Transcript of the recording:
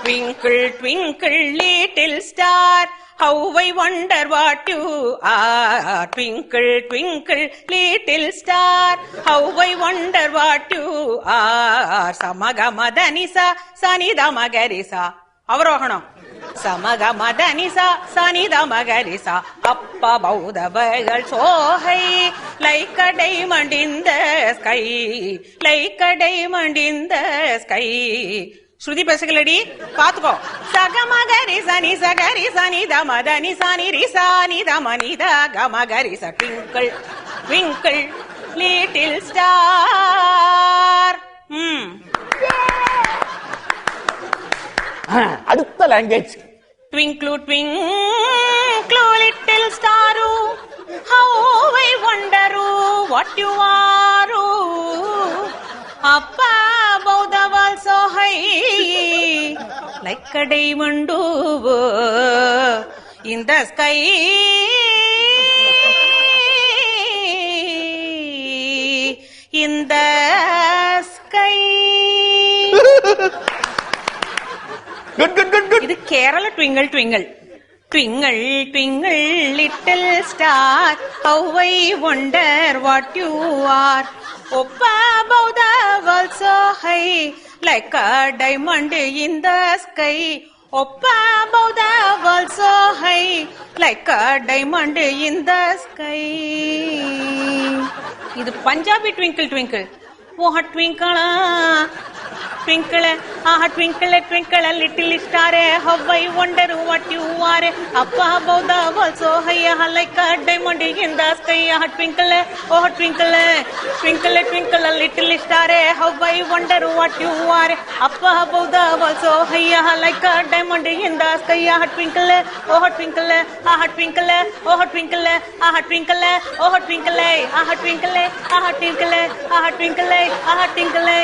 Twinkle, twinkle, little star, how I wonder what you are. Twinkle, twinkle, little star, how I wonder what you are. Samagamadhanisa, Sanidamagarisa. Avarohanam. Samagamadhanisa, Sanidamagarisa. Appa Baudabagal so high, like a diamond in the sky, like a diamond in the sky. ஸ்ருதி பேசுகளடி பாத்துக்கோ. சகமகரி சனி சகரி சனி தமதனி சனி ரிசானி தமனித கமகரி ச. Twinkle twinkle little star. அடுத்த language. Twinkle twinkle little star, how I wonder what you are. Up above the world so high, like a diamond in the sky. In the sky. Good, good, good, good. இது Kerala twinkle twinkle. Twinkle, twinkle, little star, how I wonder what you are. Up above the world so high, like a diamond in the sky. Up above the world so high, like a diamond in the sky. இது Punjabi twinkle twinkle. ஓஹ ட்விங்கிளா twinkle, ah twinkle, twinkle, little star, how I wonder what you are. Up above the world so high, like a diamond in the sky. Ah twinkle, oh twinkle, twinkle, twinkle, little star, how I wonder what you are. Up above the world so high, like a diamond in the sky. Ah twinkle, oh twinkle, ah twinkle, oh twinkle, ah twinkle, oh twinkle, ah twinkle, ah twinkle, ah twinkle, ah twinkle.